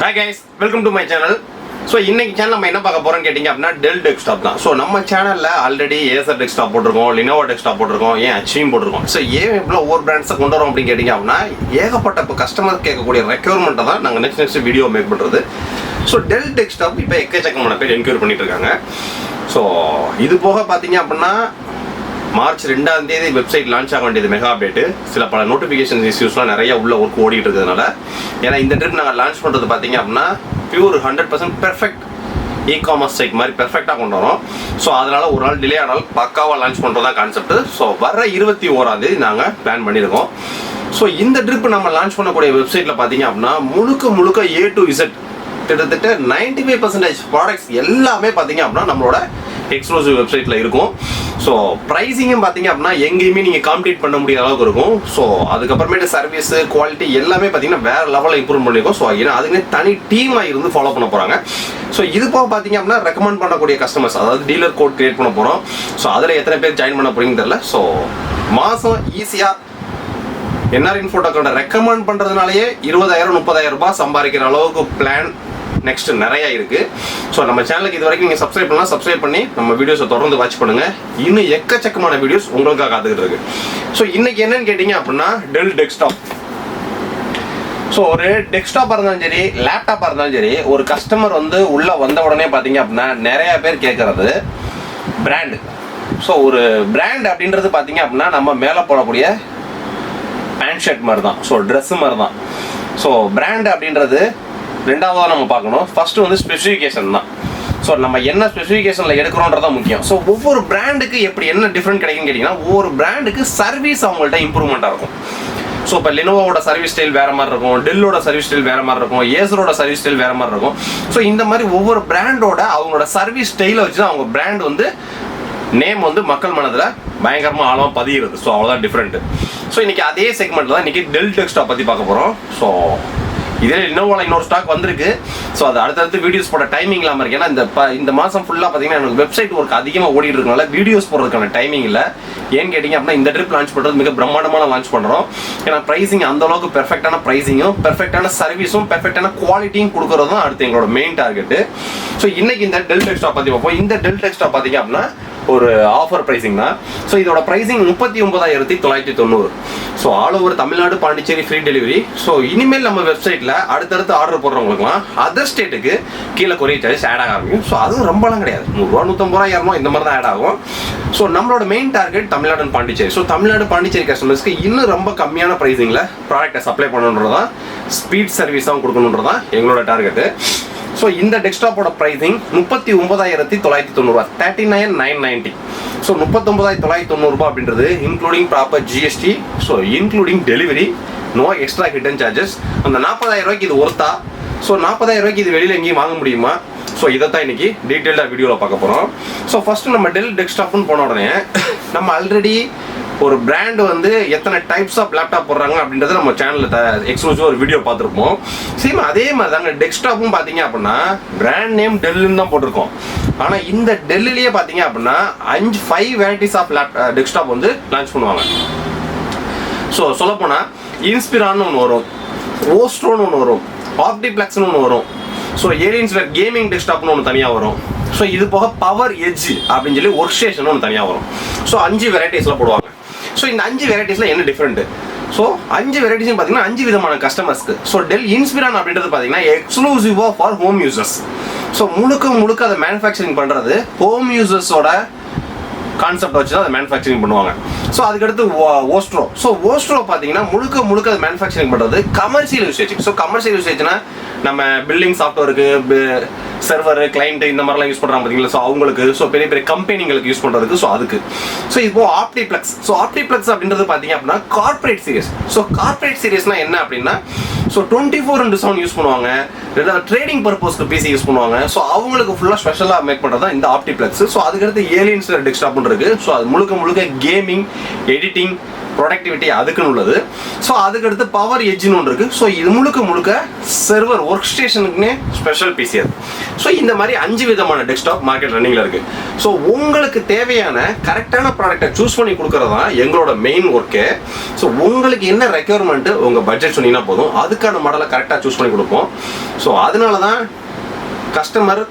Hi guys, welcome to my channel. So இன்னைக்கு channel நம்ம என்ன பார்க்க போறோம்னு கேட்டிங்க அப்படினா DELL டெஸ்க்டாப் தான். ஸோ நம்ம சேனல்ல ஆல்ரெடி ஏசர் டெஸ்க்டாப் போட்டிருக்கோம், லினோவோ டெஸ்க்டாப் போட்டிருக்கோம், ஏன் அச்சீவும் போட்டிருக்கோம். ஸோ ஏன் இவ்வளோ ஒவ்வொரு பிராண்ட்ஸை கொண்டு வரோம் அப்படின்னு கேட்டிங்க அப்படின்னா ஏகப்பட்ட இப்போ கஸ்டமர் கேட்கக்கூடிய ரெக்யர்மெண்ட்டை தான் நாங்கள் நெக்ஸ்ட் வீடியோ மேக் பண்ணுறது. ஸோ DELL டெஸ்க்டாப் இப்போ எக்கச்சக்கமான பேர் என்கொயரி பண்ணிட்டு இருக்காங்க. ஸோ இது போக பார்த்தீங்க அப்படின்னா மார்ச் 2ஆம் தேதி வெப்சைட் லான்ச் ஆக வேண்டியது மெகா அப்டேட்டு. சில பல நோட்டிஃபிகேஷன் இஷ்யூஸ்லாம் நிறைய உள்ள ஒர்க் ஓடிட்டு இருக்கிறதுனால ஏன்னா இந்த ட்ரிப் நாங்கள் லான்ச் பண்ணுறது பார்த்தீங்க அப்படின்னா பியூர் 100% பெர்ஃபெக்ட் இ-காமர்ஸ் சைட் மாதிரி பெர்ஃபெக்டாக கொண்டு வரோம். ஸோ அதனால் ஒரு நாள் டிலே ஆனாலும் பக்காவாக லான்ச் பண்ணுறது தான் கான்செப்ட். ஸோ வர 21ஆம் தேதி நாங்கள் பிளான் பண்ணியிருக்கோம். ஸோ இந்த ட்ரிப் நம்ம லான்ச் பண்ணக்கூடிய வெப்சைட்டில் பார்த்தீங்க அப்படின்னா முழுக்க A to Z கிட்டத்தட்ட 95% ப்ராடக்ட்ஸ் எல்லாமே பார்த்தீங்க அப்படின்னா நம்மளோட எக்ஸ்க்ளூசிவ் வெப்சைட்டில் இருக்கும். ஸோ ப்ரைஸிங்கும் பார்த்தீங்க அப்படின்னா எங்கேயுமே நீங்கள் காம்பீட் பண்ண முடியாத அளவுக்கு இருக்கும். ஸோ அதுக்கப்புறமேட்டு சர்வீஸ் குவாலிட்டி எல்லாமே பார்த்தீங்கன்னா வேறு லெவலில் இம்ப்ரூவ் பண்ணியிருக்கோம். ஸோ ஏன்னா அதுக்கு தனி டீமாக இருந்து ஃபாலோ பண்ண போகிறாங்க. ஸோ இது போக பார்த்தீங்க அப்படின்னா ரெக்கமெண்ட் பண்ணக்கூடிய கஸ்டமர்ஸ், அதாவது டீலர் கோட் கிரியேட் பண்ண போகிறோம். ஸோ அதில் எத்தனை பேர் ஜாயின் பண்ண போகிறீங்கன்னு தெரியல. ஸோ மாதம் ஈஸியாக என்ஆர் இன்ஃபோடெக்கோட ரெக்கமெண்ட் பண்ணுறதுனாலேயே 20,000-30,000 ரூபாய் சம்பாதிக்கிற அளவுக்கு பிளான் நெக்ஸ்ட் நிறையா இருக்குது. ஸோ நம்ம சேனலுக்கு இது வரைக்கும் நீங்கள் சப்ஸ்கிரைப் பண்ணலாம், சப்ஸ்கிரைப் பண்ணி நம்ம வீடியோஸை தொடர்ந்து வாட்ச் பண்ணுங்கள். இன்னும் எக்கச்சக்கமான வீடியோஸ் உங்களுக்காக காத்துக்கிட்டு இருக்கு. ஸோ இன்னைக்கு என்னன்னு கேட்டிங்க அப்படின்னா DELL டெஸ்க்டாப். ஸோ ஒரு டெஸ்க்டாப்பாக இருந்தாலும் சரி லேப்டாப்பாக இருந்தாலும் சரி ஒரு கஸ்டமர் வந்து உள்ளே வந்த உடனே பார்த்தீங்க அப்படின்னா நிறையா பேர் கேட்குறது பிராண்டு. ஸோ ஒரு பிராண்ட் அப்படின்றது பார்த்தீங்க அப்படின்னா நம்ம மேலே போடக்கூடிய பேண்ட் ஷர்ட் மாதிரி தான். ஸோ ட்ரெஸ்ஸு மாதிரி தான். ஸோ பிராண்ட் அப்படின்றது ரெண்டாவதாக நம்ம பார்க்கணும். ஃபர்ஸ்ட் வந்து ஸ்பெசிஃபிகேஷன் தான். ஸோ நம்ம என்ன ஸ்பெசிஃபிகேஷனில் எடுக்கிறோன்றதான் முக்கியம். ஸோ ஒவ்வொரு பிராண்டுக்கு எப்படி என்ன டிஃப்ரெண்ட் கிடைக்குன்னு கேட்டிங்கன்னா ஒவ்வொரு பிராண்டுக்கு சர்வீஸ் அவங்கள்ட்ட இம்ப்ரூவ்மெண்ட்டாக இருக்கும். ஸோ இப்போ லினோவோட சர்வீஸ் ஸ்டைல் வேறு மாதிரி இருக்கும், டெல்லோட சர்வீஸ் ஸ்டைல் வேறு மாதிரி இருக்கும், ஏசரோட சர்வீஸ் ஸ்டைல் வேறு மாதிரி இருக்கும். ஸோ இந்த மாதிரி ஒவ்வொரு பிராண்டோட அவங்களோட சர்வீஸ் ஸ்டைலை வச்சு தான் அவங்க பிராண்ட் வந்து நேம் வந்து மக்கள் மனதில் பயங்கரமாக ஆழமாக பதிகிறது. ஸோ அவ்வளோதான் டிஃப்ரெண்ட்டு. ஸோ இன்றைக்கி அதே செக்மெண்ட்டில் தான் இன்றைக்கி DELL டெஸ்க்டாப் பற்றி பார்க்க போகிறோம். ஸோ இதில் லினோவோவில் இன்னொரு ஸ்டாக் வந்திருக்கு. ஸோ அது அடுத்தடுத்து வீடியோஸ் போட டைமிங் இல்லாமல் இருக்குது. ஏன்னா இந்த மாதம் ஃபுல்லாக பார்த்தீங்கன்னா எனக்கு வெப்சைட் ஒர்க் அதிகமாக ஓடிட்டு இருக்கனால வீடியோஸ் போடுறதுக்கான டைமிங் இல்லை. ஏன்னு கேட்டிங்க அப்படின்னா இந்த ட்ரிப் லான்ச் பண்ணுறது மிக பிரம்மாண்டமான லான்ச் பண்ணுறோம். ஏன்னா ப்ரைஸிங் அந்தளவுக்கு பெர்ஃபெக்டான ப்ரைஸிங்கும் பெர்ஃபெக்டான சர்வீஸும் பெர்ஃபெக்டான குவாலிட்டியும் கொடுக்குறது தான் அடுத்து எங்களோட மெயின் டார்கெட்டு. ஸோ இன்றைக்கி இந்த DELL டெஸ்க்டாப் பற்றி பார்ப்போம். இந்த DELL டெஸ்க்டாப் பார்த்தீங்க அப்படின்னா ஒரு ஆஃபர் ப்ரைஸிங் தான். ஸோ இதோட pricing 39,990. So all over Tamil Nadu, Pondicherry free delivery. So இனிமேல் நம்ம வெப்சைட்டில் அடுத்தடுத்து ஆர்டர் போடுறவங்களுக்குலாம் அதர் ஸ்டேட்டுக்கு கீழே கொரியர் சார்ஜஸ் ஆட் ஆக ஆரம்பிக்கும். ஸோ அதுவும் ரொம்பலாம் கிடையாது, 100 ரூபா 150 ரூபா 200 இந்த மாதிரி தான் ஆட் ஆகும். ஸோ நம்மளோட main target Tamil Nadu and Pondicherry. So Tamil Nadu Pondicherry கஸ்டமர்ஸ்க்கு இன்னும் ரொம்ப கம்மியான ப்ரைஸிங்கில் ப்ராடக்ட்டை சப்ளை பண்ணணுன்றதான், ஸ்பீட் சர்வீஸாகவும் கொடுக்கணுன்றதான் எங்களோட டார்கெட்டு. ஸோ இந்த டெஸ்க்டாப்போட ப்ரைஸிங் 39,990, 39,990. ஸோ 39,990 அப்படின்றது including proper GST. So including delivery, no extra hidden charges. அந்த 40,000 ரூபாய்க்கு இது ஒர்த்தா? ஸோ 40,000 ரூபாய்க்கு இது வெளியில் எங்கேயும் வாங்க முடியுமா? ஸோ இதை தான் இன்றைக்கி டீட்டெயில்டாக வீடியோவில் பார்க்க போகிறோம். ஸோ ஃபஸ்ட்டு நம்ம DELL டெஸ்க்டாப்னு போன உடனே நம்ம ஆல்ரெடி ஒரு பிராண்ட் வந்து எத்தனை டைப்ஸ் ஆஃப் லேப்டாப் போடுறாங்க அப்படின்றத நம்ம சேனலில் எக்ஸ்க்ளூசிவாக ஒரு வீடியோ பார்த்துருப்போம். சேம் அதே மாதிரி தாங்க டெஸ்க்டாப்பும் பார்த்தீங்க அப்படின்னா பிராண்ட் நேம் டெல்லுன்னு தான் போட்டிருக்கோம். ஆனால் இந்த டெல்லிலேயே பார்த்தீங்க அப்படின்னா 5 வெரைட்டிஸ் ஆஃப் டெஸ்க்டாப் வந்து லான்ச் பண்ணுவாங்க. ஸோ சொல்லப்போனால் இன்ஸ்பிரான்னு ஒன்று வரும், ஓஸ்ட்ரோன்னு ஒன்று வரும், ஆப்டிப்ளெக்ஸ்னு ஒன்று வரும். ஸோ ஏலியன்ஸ்வேர் கேமிங் டெஸ்க்டாப்னு ஒன்று தனியாக வரும். ஸோ இது போக பவர் எட்ஜ் அப்படின்னு சொல்லி ஒர்க் ஸ்டேஷன் ஒன்று தனியாக வரும். ஸோ 5 வெரைட்டிஸில் போடுவாங்க. ஸோ இந்த 5 வெரைட்டிஸில் என்ன டிஃப்ரெண்ட்டு? ஸோ 5 வெரைட்டிஸ்னு பார்த்தீங்கன்னா 5 விதமான கஸ்டமர்ஸ்க்கு. ஸோ DELL இன்ஸ்பிரான் அப்படின்றது பார்த்தீங்கன்னா எக்ஸ்க்ளூசிவாக ஃபார் ஹோம் யூசர்ஸ். ஸோ முழுக்க அதை மேனுஃபேக்சரிங் பண்ணுறது ஹோம் யூசர்ஸோட கான்செப்ட் வச்சு தான் அதை மேனுஃபேக்சரிங் பண்ணுவாங்க. ஸோ அதுக்கடுத்து ஓஸ்ட்ரோ. ஸோ ஓஸ்ட்ரோ பார்த்தீங்கன்னா முழுக்க அதை மேனுஃபேக்சரிங் பண்ணுறது கமர்ஷியல் யூசேஜ். ஸோ கமர்ஷியல் யூசேஜ்னா நம்ம பில்டிங் சாஃப்ட்வேருக்கு, சர்வர், கிளைண்ட் இந்த மாதிரிலாம் யூஸ் பண்ணுறாங்க பார்த்தீங்களா? ஸோ அவங்களுக்கு, ஸோ பெரிய பெரிய கம்பெனிங்களுக்கு யூஸ் பண்ணுறதுக்கு. ஸோ அதுக்கு. ஸோ இப்போ ஆப்டிப்ளெக்ஸ். ஸோ ஆப்டிப்ளெக்ஸ் அப்படின்றது பார்த்தீங்க அப்படின்னா கார்பரேட் சீரிஸ். ஸோ கார்பரேட் சீரிஸ்னா என்ன அப்படின்னா ஸோ 24/7 யூஸ் பண்ணுவாங்க, ட்ரேடிங் பர்பஸ்க்கு பிசி யூஸ் பண்ணுவாங்க. ஸோ அவங்களுக்கு ஃபுல்லாக ஸ்பெஷலாக மேக் பண்ணுறது தான் இந்த ஆப்டிப்ளெக்ஸ். ஸோ அதுக்கடுத்து ஏலியன்ஸ்வேர் டெஸ்க்டாப்னு இருக்குது. ஸோ அது முழுக்க கேமிங், எடிட்டிங், ப்ரொடக்டிவிட்டி அதுக்குன்னு உள்ளது. ஸோ அதுக்கடுத்து பவர் எட்ஜ்னு ஒன்று இருக்குது. ஸோ இது முழுக்க சர்வர் ஒர்க் ஸ்டேஷனுக்குன்னே ஸ்பெஷல் பிசி அது. ஸோ இந்த மாதிரி 5 விதமான டெஸ்க்டாப் மார்க்கெட் ரன்னிங்கில் இருக்குது. ஸோ உங்களுக்கு தேவையான கரெக்டான ப்ராடக்டை சூஸ் பண்ணி கொடுக்குறது தான் எங்களோட மெயின் ஒர்க்கு. ஸோ உங்களுக்கு என்ன ரெக்யர்மெண்ட்டு உங்கள் பட்ஜெட் சொன்னீங்கன்னா போதும், அதுக்கான மாடலை கரெக்டாக சூஸ் பண்ணி கொடுப்போம். ஸோ அதனால தான் கஸ்டமர்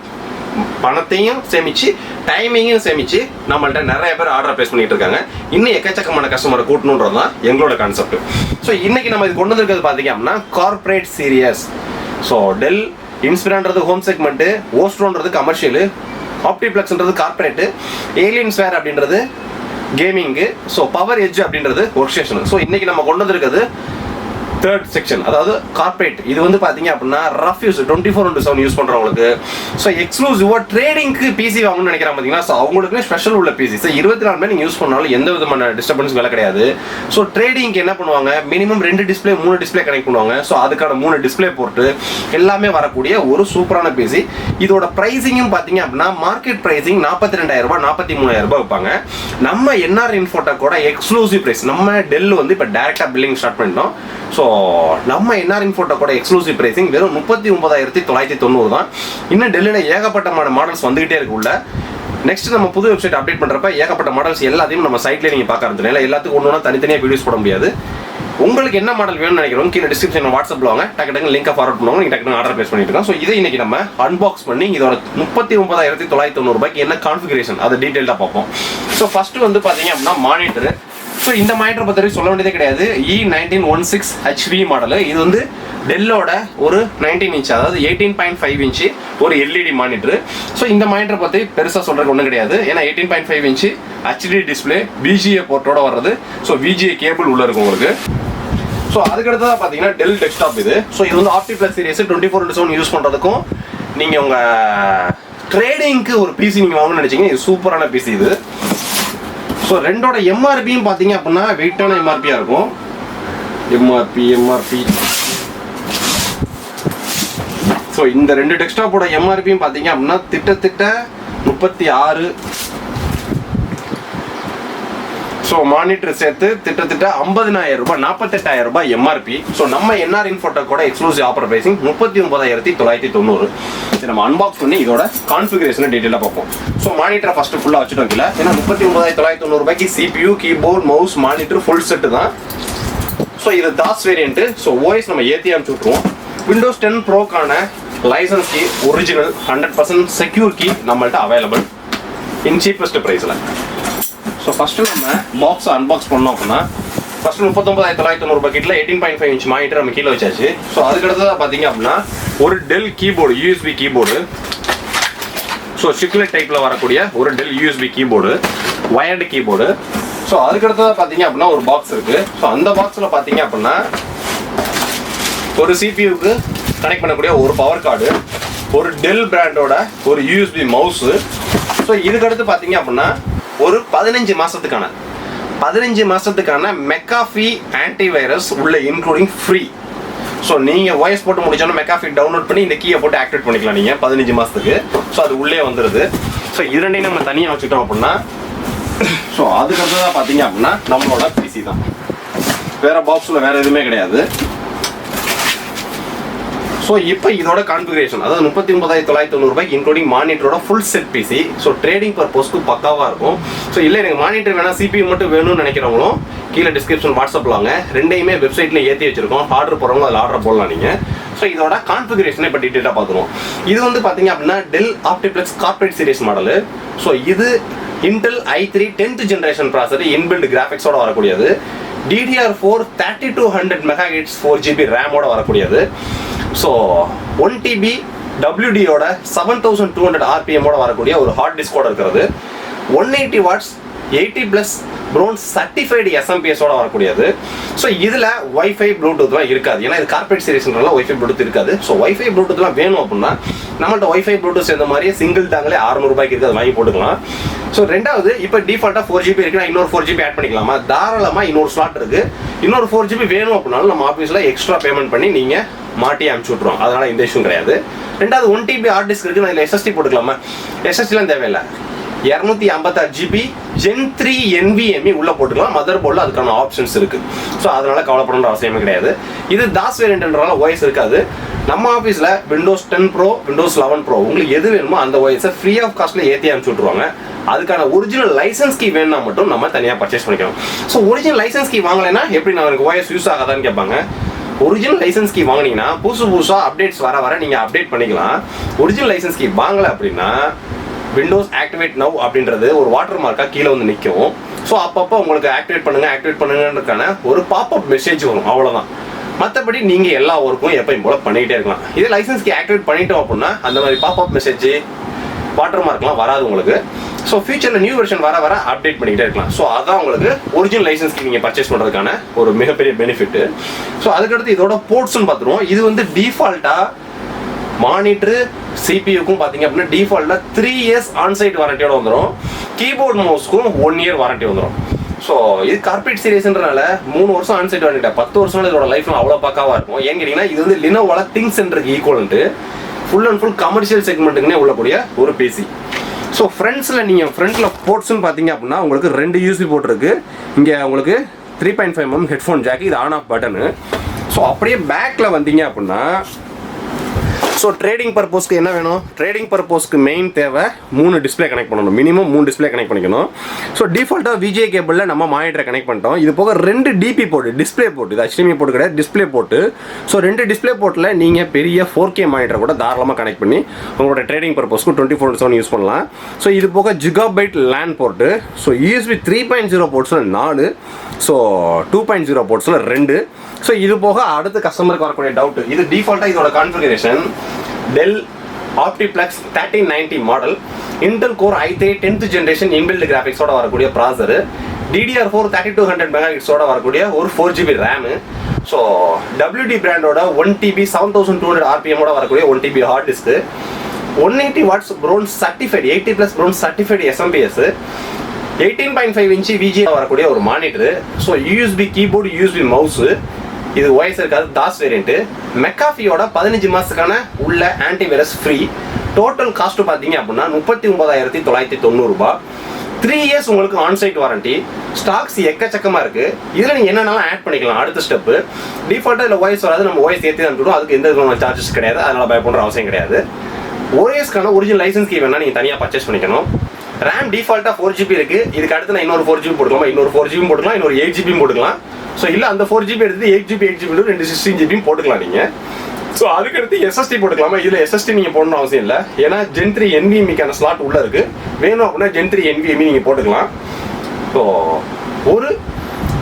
பணத்தையும் சேமிச்சு டைமிங்கும் சேமிச்சு நம்மள்ட்ட நிறைய பேர் ஆர்டர் பிளேஸ் பண்ணிட்டு இருக்காங்க. இன்னும் எக்கச்சக்கமான கஸ்டமரை கூட்டணுன்றது தான் எங்களோட கான்செப்ட். ஸோ இன்னைக்கு நம்ம இது கொண்டு வந்திருக்கிறது பார்த்தீங்க அப்படின்னா கார்பரேட் சீரியஸ். ஸோ டெல் இன்ஸ்பிரான்றது ஹோம் செக்மெண்ட்டு, ஓஸ்ட்ரோன்றது கமர்ஷியலு, ஆப்டிப்ளெக்ஸ்ன்றது கார்பரேட்டு, ஏலியன் ஸ்வேர் அப்படின்றது கேமிங்கு, ஸோ பவர் எட்ஜ் அப்படின்றது ஒர்க் ஸ்டேஷன். ஸோ இன்னைக்கு நம்ம கொண்டு வந்திருக்கிறது தேர்ட் செக்ஷன், அதாவது கார்பரேட். இது வந்து பார்த்தீங்க அப்படின்னா ரஃப் யூஸ் 24/7 யூஸ் பண்ணுறவங்களுக்கு, ஸோ எக்ஸ்க்ளூசிவாக ட்ரேடிங்க்கு பிசி வாங்கணும்னு நினைக்கிறாங்க பார்த்தீங்கன்னா, ஸோ அவங்களுக்கு ஸ்பெஷல் உள்ள பிசி. ஸோ 24 மணி நீங்கள் யூஸ் பண்ணாலும் எந்த விதமான டிஸ்டர்பன்ஸ் வேலை கிடையாது. ஸோ ட்ரேடிங்க்கு என்ன பண்ணுவாங்க, மினிமம் 2 டிஸ்பிளே 3 டிஸ்பிளே கனெக்ட் பண்ணுவாங்க. ஸோ அதுக்கான 3 டிஸ்பிளே போட்டு எல்லாமே வரக்கூடிய ஒரு சூப்பரான பிசி. இதோட ப்ரைஸிங்கும் பார்த்தீங்க அப்படின்னா மார்க்கெட் ப்ரைஸிங் 42,000 43,000 வைப்பாங்க. நம்ம என்ஆர் இன்ஃபோடெக்கோட எக்ஸ்க்ளூசிவ் ப்ரைஸ், நம்ம டெல் வந்து இப்போ டேரெக்டாக பில்லிங் ஸ்டார்ட் பண்ணிட்டோம். ஸோ நம்ம என்ஆர் இன்ஃபோடெக்கோட எக்ஸ்க்ளூசிவ் பிரைசிங் வெறும் 39,990 தான். இன்னும் டெல்லியில் ஏகப்பட்ட மாடல்ஸ் வந்துகிட்டே இருக்கு உள்ள. நெக்ஸ்ட் நம்ம புது வெப்சைட் அப்டேட் பண்ணுறப்ப ஏகப்பட்ட மாடல்ஸ் எல்லாத்தையும் நம்ம சைட்லேயே நீங்கள் பார்க்க ஆரம்பிச்சிடலாம். எல்லாத்துக்கும் ஒன்று ஒன்றா தனித்தனியாக வீடியோஸ் போட முடியாது. உங்களுக்கு என்ன மாடல் வேணும்னு நினைக்கிறோம் கீழே டிஸ்கிரிப்ஷன் வாட்ஸ்அப்பில் வாங்க, டக்கு லிங்கை ஃபார்வர்ட் பண்ணுவாங்க, நீங்கள் டக்குனு ஆர்டர் பிளேஸ் பண்ணிட்டு இருக்கோம். ஸோ இதை இன்னைக்கு நம்ம அன்பாக்ஸ் பண்ணி இதோட 39,990 என்ன கான்ஃபிகரேஷன் அதை டீட்டெயிலாக பார்ப்போம். ஸோ ஃபர்ஸ்ட் வந்து பார்த்தீங்க அப்படின்னா மானிட்டர். ஸோ இந்த மானிட்டர் பற்றி சொல்ல வேண்டியதே கிடையாது. E1916 HV model. இது வந்து டெல்லோட ஒரு 19 இன்ச், அதாவது 18.5 இன்ச்சு ஒரு எல்இடி மானிட்டர். ஸோ இந்த மானிட்டர் பற்றி பெருசாக சொல்கிறதுக்கு ஒன்றும் கிடையாது. ஏன்னா 18.5 இன்ச்சு HD டிஸ்பிளே, VGA போர்ட்டோட வர்றது. ஸோ VGA கேபிள் உள்ள இருக்கும் உங்களுக்கு. ஸோ அதுக்கடுத்ததாக பார்த்தீங்கன்னா டெல் டெஸ்க்டாப் இது. ஸோ இது வந்து ஆப்டிப்ளெக்ஸ் சீரிஸ் 24/7 யூஸ் பண்ணுறதுக்கும், நீங்கள் உங்கள் ட்ரேடிங்க்கு ஒரு பிசி நீங்கள் வாங்கணும்னு நினச்சிங்க, இது சூப்பரான பிசி இது. ஸோ ரெண்டோட எம்ஆர்பியும் பார்த்தீங்க அப்படின்னா வெயிட்டான எம்ஆர்பியாக இருக்கும். எம்ஆர்பி ஸோ இந்த ரெண்டு டெஸ்க்டாப்போட எம்ஆர்பியும் பார்த்தீங்க அப்படின்னா திட்டத்திட்ட 36. ஸோ மானிட்டர் சேர்த்து திட்டத்திட்ட 50,000 48,000 எம்ஆர்பி. ஸோ நம்ம என்ஆர் இன்ஃபோடெக்கோட எக்ஸ்க்ளூசிவ் ஆஃபர் பிரைசிங் 39,990. நம்ம அன்பாக்ஸ் பண்ணி இதோட கான்ஃபிகரேஷனை டீட்டெயிலாக பார்ப்போம். ஸோ மானிட்டரை ஃபர்ஸ்ட் ஃபுல்லாக வச்சுட்டோம் கீழே. ஏன்னா 39,990 CPU, keyboard, mouse, monitor full set தான். ஸோ இது தாஸ் வேரியன்ட்டு. ஸோ ஓஎஸ் நம்ம ஏற்றி அனுப்பிச்சு விட்ருவோம். விண்டோஸ் 10 ப்ரோக்கான license key original 100% secure key நம்மள்ட்ட அவைலபிள் இன் சீப்பஸ்ட் ப்ரைஸில். ஸோ ஃபஸ்ட்டு நம்ம பாக்ஸை அன்பாக்ஸ் பண்ணோம் அப்படின்னா ஃபஸ்ட்டு 39,990 பக்கெட்டில் 18.5 இன்ச் மானிட்டர் நம்ம கீழே வச்சாச்சு. ஸோ அதுக்கடுத்ததாக பார்த்தீங்க அப்படின்னா ஒரு Dell keyboard, USB keyboard. So chiclet டைப்பில் வரக்கூடிய ஒரு Dell USB keyboard, wired keyboard. So அதுக்கடுத்ததாக பார்த்தீங்க அப்படின்னா ஒரு பாக்ஸ் இருக்குது. ஸோ அந்த பாக்ஸில் பார்த்தீங்க அப்படின்னா ஒரு CPUக்கு கனெக்ட் பண்ணக்கூடிய ஒரு பவர் கார்டு, ஒரு டெல் பிராண்டோட ஒரு USB மவுஸு. ஸோ இதுக்கடுத்து பார்த்தீங்க அப்படின்னா ஒரு 15 மாதத்துக்கான மெக்காஃபி ஆன்டிவைரஸ் உள்ள இன்க்ளூடிங் ஃப்ரீ. ஸோ நீங்கள் வாய்ஸ் போட்டு முடிச்சோன்னா மெக்காஃபி டவுன்லோட் பண்ணி இந்த கீயை போட்டு ஆக்டிவேட் பண்ணிக்கலாம் நீங்கள் 15 மாதத்துக்கு. ஸோ அது உள்ளே வந்துடுது. ஸோ இது ரெண்டையும் நம்ம தனியாக வச்சுட்டோம் அப்படின்னா, ஸோ அதுக்கடுத்ததாக பார்த்தீங்க அப்படின்னா நம்மளோட பிசி தான். வேறு பாக்ஸில் வேறு எதுவுமே கிடையாது. ஸோ இப்போ இதோட கான்ஃபிகரேஷன், அதாவது 39,990 இன்க்ளூடிங் மானிட்டரோட full set PC. So trading பர்பஸ்க்கு பக்காவாக இருக்கும். ஸோ இல்லை எனக்கு மானிட்டர் வேணால் CPU மட்டும் வேணும்னு நினைக்கிறவங்களும் கீழே டிஸ்கிரிப்ஷன் வாட்ஸ்அப்பில் வாங்க. ரெண்டையுமே வெப்சைட்டில் ஏற்றி வச்சிருக்கோம். ஆர்டர் போகிறவங்க அதில் ஆர்டர் போடலாம் நீங்கள். ஸோ இதோட கான்ஃபிகரேஷனை இப்போ டீட்டெயிலாக பார்த்துருவோம். இது வந்து பார்த்தீங்க அப்படின்னா Dell OptiPlex corporate series model. So இது Intel i3 10th generation processor, inbuilt கிராஃபிக்ஸோட வரக்கூடியது. DDR4 3200 MHz 4GB ரேமோட வரக்கூடியது. ஸோ 1TB WD-யோட 7200 RPM-ஓட வரக்கூடிய ஒரு ஹார்ட் டிஸ்கோட இருக்கிறது. 180 watts 80+ ப்ரோன்ஸ் சர்டிஃபைடு SMPS-ஓட வரக்கூடியது. ஸோ இதில் வைஃபை ப்ளூடூத்லாம் இருக்காது. ஏன்னா இது கார்பரேட் சீரிஸ்னால வைஃபை ப்ளூடூத் இருக்காது. ஸோ வைஃபை ப்ளூடூத்லாம் வேணும் அப்படின்னா நம்மள்ட்ட வைஃபை ப்ளூடூத் சேர்ந்த மாதிரியே சிங்கிள் தாங்களே 600 ரூபாய்க்கு இருக்குது, அது வாங்கி போட்டுக்கலாம். ஸோ ரெண்டாவது இப்போ டிஃபால்ட்டாக 4GB இருக்குன்னா இன்னொரு 4GB ஆட் பண்ணிக்கலாமா? தாராளமாக இன்னொரு ஸ்லாட் இருக்குது. இன்னொரு 4GB வேணும் அப்படின்னாலும் நம்ம ஆஃபீஸில் எக்ஸ்ட்ரா பேமெண்ட் பண்ணி நீங்கள் மாட்டி அனுப்பிச்சு விட்ருவோம். அதனால் இந்த இஷ்யூ கிடையாது. ரெண்டாவது 1TB ஹார்ட் டிஸ்க் இருக்குது, அதில் SSD போட்டுக்கலாமா? SSDலாம் தேவையில்லை. 256 GB Gen 3 NVMe உள்ள போட்டுக்கலாம். மதர் போர்டில் அதுக்கான ஆப்ஷன்ஸ் இருக்கு. ஸோ அதனால கவலைப்படணுன்ற அவசியமே கிடையாது. இது தாஸ் வேரியன்ட்ன்றனால OS இருக்காது. நம்ம ஆஃபீஸில் Windows 10 Pro, Windows 11 Pro உங்களுக்கு எது வேணுமோ அந்த OS-ஐ ஃப்ரீ ஆஃப் காஸ்ட்ல ஏற்றி அனுப்பிச்சு விட்ருவாங்க. அதுக்கான ஒரிஜினல் லைசன்ஸ் கீ வேணும்னா மட்டும் நம்ம தனியாக பர்ச்சேஸ் பண்ணிக்கணும். ஸோ ஒரிஜினல் லைசன்ஸ் கீ வாங்கலைன்னா எப்படி நான் எனக்கு OS யூஸ் ஆகாதான்னு கேட்பாங்க. ஒரிஜினல் லைசன்ஸ் கீ வாங்கினீங்கன்னா புதுசாக அப்டேட்ஸ் வர நீங்கள் அப்டேட் பண்ணிக்கலாம். ஒரிஜினல் லைசன்ஸ் கீ வாங்கலை அப்படின்னா விண்டோஸ் ஆக்டிவேட் நவ் அப்படின்றது ஒரு வாட்டர் மார்க்காக கீழே வந்து நிற்கும். ஸோ அப்பப்போ உங்களுக்கு ஆக்டிவேட் பண்ணுங்கன்றதுக்கான ஒரு பாப்அப் மெசேஜ் வரும், அவ்வளோதான். மற்றபடி நீங்கள் எல்லா ஒர்க்கும் எப்பயும் போல பண்ணிக்கிட்டே இருக்கலாம். இதே லைசன்ஸ் கீ ஆக்டிவேட் பண்ணிட்டோம் அப்படின்னா அந்த மாதிரி பாப்அப் மெசேஜ் வாட்டர் மார்க்லாம் வராது உங்களுக்கு. ஸோ ஃபியூச்சரில் நியூ வெர்ஷன் வர அப்டேட் பண்ணிக்கிட்டே இருக்கலாம். ஸோ அதான் உங்களுக்கு ஒரிஜினல் லைசன்ஸ்க்கு நீங்கள் பர்ச்சேஸ் பண்ணுறதுக்கான ஒரு மிகப்பெரிய பெனிஃபிட். ஸோ அதுக்கடுத்து இதோட போர்ட்ஸ்ன்னு பார்த்துருவோம். இது வந்து டிஃபால்ட்டாக மானிட்டரு சிபியூக்கும் பார்த்தீங்க அப்படின்னா டிஃபால்ட்டாக 3 years ஆன்சைட் வாரண்டியோட வந்துடும். கீபோர்ட் மவுஸ்க்கும் 1 year வாரண்டி வந்துடும். ஸோ இது கார்பரேட் சீரியஸ்ன்றனால 3 வருஷம் ஆன்சைட் வாரண்டிட்டா 10 வருஷம் இதோட லைஃப்லாம் அவ்வளோ பக்காவாக இருக்கும். ஏன் கேட்டிங்கன்னா இது வந்து லினோவோல திங்க் சென்டருக்கு equivalent full and full commercial செக்மெண்ட்டுக்குன்னே உள்ளக்கூடிய ஒரு பிசி. ஸோ நீங்கள் ஃப்ரண்ட்டில் போர்ட்ஸ்ன்னு பார்த்தீங்க அப்படின்னா உங்களுக்கு 2 USB போர்ட் இருக்குது. இங்கே உங்களுக்கு 3.5 mm ஹெட்ஃபோன் ஜாக்கு, இது ஆன் ஆஃப் பட்டனு. ஸோ அப்படியே பேக்கில் வந்தீங்க அப்படின்னா ஸோ ட்ரேடிங் பர்பஸ்க்கு என்ன வேணும்? ட்ரேடிங் பர்பஸ்க்கு மெயின் தேவை 3 டிஸ்பிளே கனெக்ட் பண்ணணும். மினிமம் 3 டிஸ்பிளே கனெக்ட் பண்ணிக்கணும். ஸோ டிஃபால்ட்டாக விஜே கேபிளில் நம்ம மானிட்டரை கனெக்ட் பண்ணிட்டோம். இது போக 2 டிபி போர்ட்டு, டிஸ்பிளே போர்ட், இது HDMI போர்ட் கிடையாது, டிஸ்பிளே போர்ட்டு. ஸோ 2 டிஸ்பிளே போர்ட்டில் நீங்கள் பெரிய 4K மானிட்டரை கூட தாராளமாக கனெக்ட் பண்ணி உங்களோட ட்ரேடிங் பர்பஸ்க்கு 24/7 யூஸ் பண்ணலாம். ஸோ இது போக gigabyte LAN port. So USB 3.0 போர்ட்ஸில் 4, ஸோ 2.0 போர்ட்ஸில் 2. ஸோ இது போக அடுத்த கஸ்டமருக்கு வரக்கூடிய டவுட், இது டிஃபால்ட்டாக இதோட configuration DELL OPTIFLEX 1390 model, Intel Core i3 10th generation inbuilt graphics ஓட வரக்கூடிய ப்ராசர், DDR4 3200 MHz ஓட வரக்கூடிய ஒரு 4GB RAM. ஸோ WD பிராண்டோட 1TB 7200 RPM ஓட வரக்கூடிய 1TB hard disk, 180 watts bronze certified 80+ bronze certified SMPS, 18.5 inch VGA வரக்கூடிய ஒரு monitor. So USB keyboard, USB mouse, இது OS இருக்காது, தாஸ் வேரியன்ட். மெக்காஃபியோட 15 மாதத்துக்கான உள்ள ஆன்டிவைரஸ் ஃப்ரீ. டோட்டல் காஸ்ட் பார்த்தீங்க அப்படின்னா 39,990 ரூபாய். 3 years உங்களுக்கு ஆன்சைட் வாரண்டி. ஸ்டாக்ஸ் எக்கச்சக்கமாக இருக்குது. இதில் நீங்கள் என்னென்னலாம் ஆட் பண்ணிக்கலாம். அடுத்த ஸ்டெப்பு டிஃபால்ட்டாக இதில் OS வராது, நம்ம OS ஏற்றி தான் விட்டுடும். அதுக்கு எந்த விதமான சார்ஜஸ் கிடையாது, அதனால் பயப்படுற அவசியம் கிடையாது. OSக்கான ஒரிஜினல் லைசன்ஸ் கீ வேணால் நீங்கள் தனியாக பர்ச்சேஸ் பண்ணிக்கணும். RAM டிஃபால்ட்டாக 4GB இருக்குது. இதுக்கு அடுத்து நான் இன்னொரு 4GB போட்டுக்கலாமா, இன்னொரு 4GB போட்டுக்கலாம், இன்னொரு 8GB போட்டுக்கலாம். ஸோ இல்லை அந்த 4GB எடுத்து 8GB 2 16GB போட்டுக்கலாம் நீங்கள். ஸோ அதுக்கடுத்து SSD போட்டுக்கலாமா, இதில் SSD நீங்கள் போடணும் அவசியம் இல்லை. ஏன்னா Gen 3 NVMeக்கான ஸ்லாட் உள்ளே இருக்குது. வேணும் அப்படின்னா Gen 3 NVMe நீங்கள் போட்டுக்கலாம். ஸோ ஒரு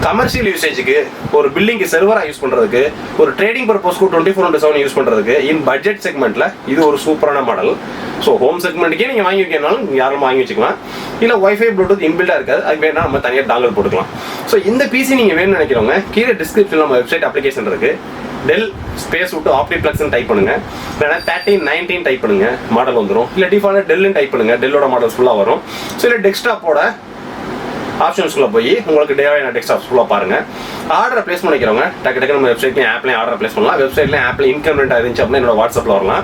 கமர்ஷியல் யூசேஜுக்கு, ஒரு பில்டிங்கு செர்வராக யூஸ் பண்ணுறதுக்கு, ஒரு ட்ரேடிங் பர்பஸ்க்கு 24/7 யூஸ் பண்ணுறதுக்கு இன் பட்ஜெட் செக்மெண்ட்டில் இது ஒரு சூப்பரான மாடல். ஸோ ஹோம் செக்மெண்ட்டுக்கே நீங்கள் வாங்கி வைக்கனாலும் யாரும் வாங்கி வச்சுக்கலாம். இல்லை வைஃபை ப்ளூடூத் இன்பில்டாக இருக்காது, அது வேணால் நம்ம தனியாக டாங்கல் போட்டுக்கலாம். ஸோ இந்த பிசி நீங்கள் வேணும்னு நினைக்கிறவங்க கீழே டிஸ்கிரிப்ஷனில் நம்ம வெப்சைட் அப்ளிகேஷன் இருக்குது. DELL ஸ்பேஸ் விட்டு OPTIFLEXன்னு டைப் பண்ணுங்க, இல்லைனா 1390 டைப் பண்ணுங்க, மாடல் வந்துடும். இல்லை டிஃபால்ட்டாக DELLன்னு டைப் பண்ணுங்க, டெல்லோட மாடல்ஸ் ஃபுல்லாக வரும். ஸோ இல்லை டெஸ்க்டாப்போட ஆப்ஷன்ஸ்குள்ளே போய் உங்களுக்கு தேவையான டெஸ்க்டாப்ஸ் ஃபுல்லாக பாருங்கள். ஆர்டரை ப்ளேஸ் பண்ணிக்கிறவங்க டக்கு நம்ம வெப்சைட்லையும் ஆப்லையும் ஆர்டர் ப்ளேஸ் பண்ணலாம். வெப்சைட்லையும் ஆப்பில் இன்கன்வீனியன்ட்டாக இருந்துச்சு அப்படின்னா என்னோட வாட்ஸ்அப்பில் வரலாம்.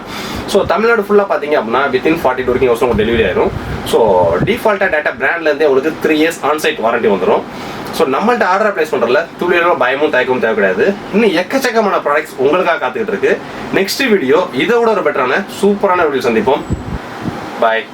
ஸோ தமிழ்நாடு ஃபுல்லாக பார்த்தீங்க அப்படின்னா வித்தின் 42 working hours உங்களுக்கு டெலிவரி ஆயிரும். ஸோ டிஃபால்ட்டாக டேட்டா பிராண்ட்லேருந்தே உங்களுக்கு 3 years ஆன்சைட் வாரண்டி வந்துடும். ஸோ நம்மள்ட்ட ஆர்டரை ப்ளேஸ் பண்ணுறதுல துளியெல்லாம் பயமும் தயக்கமும் தேவை கிடையாது. இன்னும் எக்கச்சக்கமான ப்ராடக்ட்ஸ் உங்களுக்காக காத்துக்கிட்டு இருக்கு. நெக்ஸ்ட் வீடியோ இதை விட ஒரு பெட்டரான சூப்பரான வீடியோ சந்திப்போம். பாய்.